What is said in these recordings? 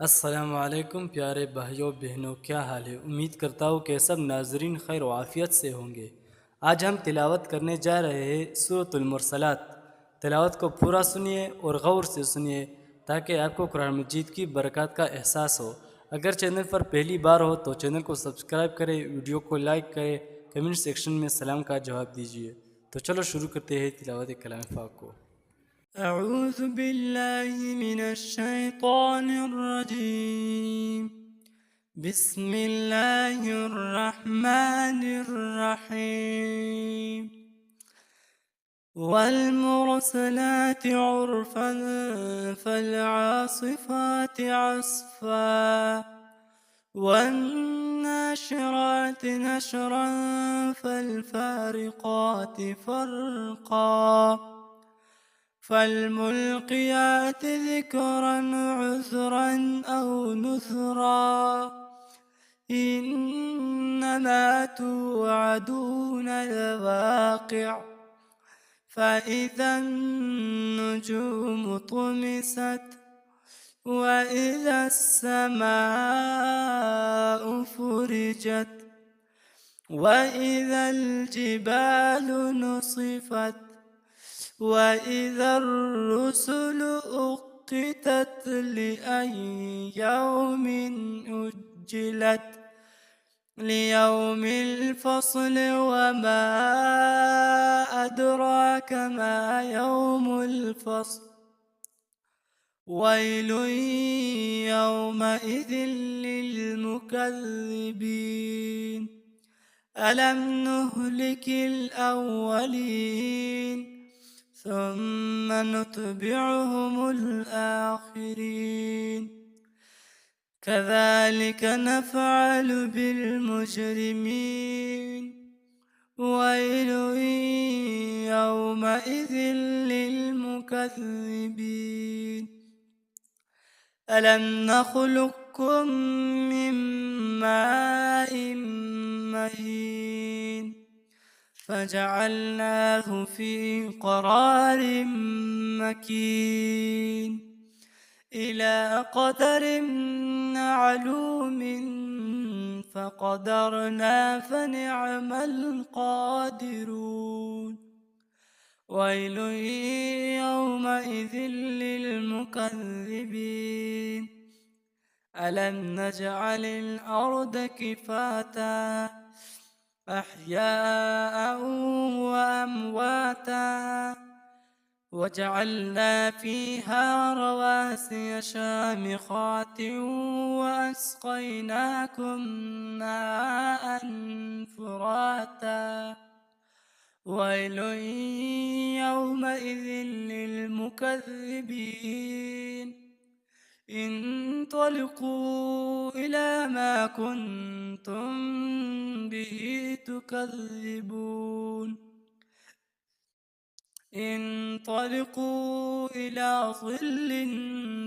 अस्सलाम वालेकुम प्यारे भाइयों बहनों, क्या हाल है। उम्मीद करता हूँ कि सब नाजरीन खैर वाफ़ियत से होंगे। आज हम तिलावत करने जा रहे हैं सूरतुल मुरसलात। तिलावत को पूरा सुनिए और गौर से सुनिए ताकि आपको कुरान मजीद की बरकत का एहसास हो। अगर चैनल पर पहली बार हो तो चैनल को सब्सक्राइब करें, वीडियो को लाइक करें, कमेंट सेक्शन में सलाम का जवाब दीजिए। तो चलो शुरू करते हैं तिलावत कलाम पाक को। أعوذ بالله من الشيطان الرجيم. بسم الله الرحمن الرحيم. والمرسلات عرفا فالعاصفات عصفا والناشرات نشرا فالفارقات فرقا فالملقيات ذكرا عذرا أو نذرا إنما توعدون لواقع فإذا النجوم طمست وإذا السماء فرجت وإذا الجبال نصفت وإذا الرسل أقتت لأي يوم أجلت ليوم الفصل وما أدراك ما يوم الفصل ويل يومئذ للمكذبين ألم نهلك الأولين ثم نتبعهم الآخرين كذلك نفعل بالمجرمين ويل يومئذ للمكذبين ألم نخلقكم من ماء مهين فجعلناه في قرار مكين إلى قدر معلوم فقدرنا فنعم القادرون ويل يومئذ للمكذبين ألم نجعل الأرض كفاتا أحياء وأمواتا وجعلنا فيها رواسي شامخات وأسقيناكم ماء فراتا ويل يومئذ للمكذبين انطلقوا إلى ما كنتم به تكذبون انطلقوا إلى ظل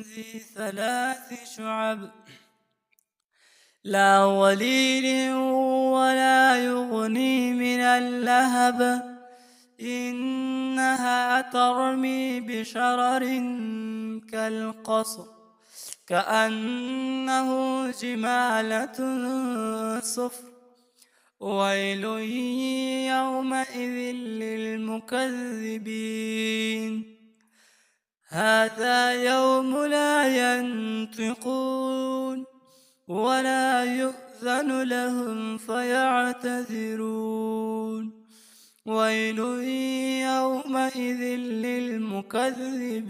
ذي ثلاث شعب لا ظليل ولا يغني من اللهب إنها ترمي بشرر كالقصر كأنه جمالة صفر ويل يومئذ للمكذبين هذا يوم لا ينطقون ولا يؤذن لهم فيعتذرون ويل يومئذ للمكذبين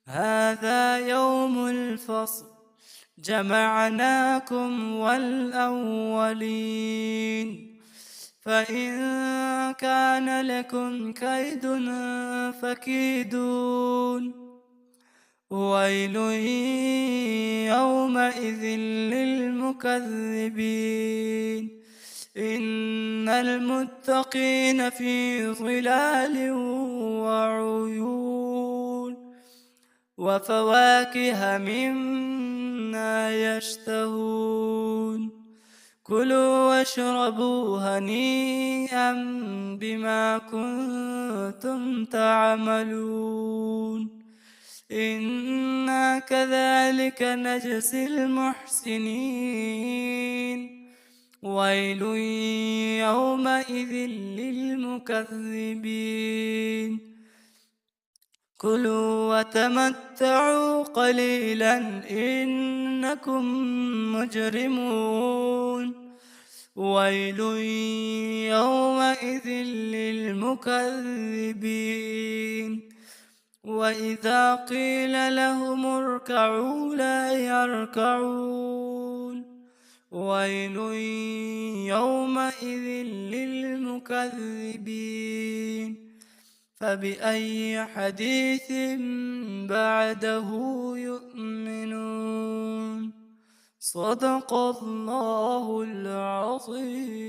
هذا يوم الفصل جمعناكم والأولين فإن كان لكم كيد فكيدون ويل يومئذ للمكذبين إن المتقين في ظلال وعيون وفواكه مما يشتهون كلوا واشربوا هنيئا بما كنتم تعملون إنا كذلك نجزي المحسنين ويل يومئذ للمكذبين كلوا وتمتعوا قليلا إنكم مجرمون ويل يومئذ للمكذبين وإذا قيل لهم اركعوا لا يركعون ويل يومئذ للمكذبين فبأي حديث بعده يؤمنون صدق الله العظيم.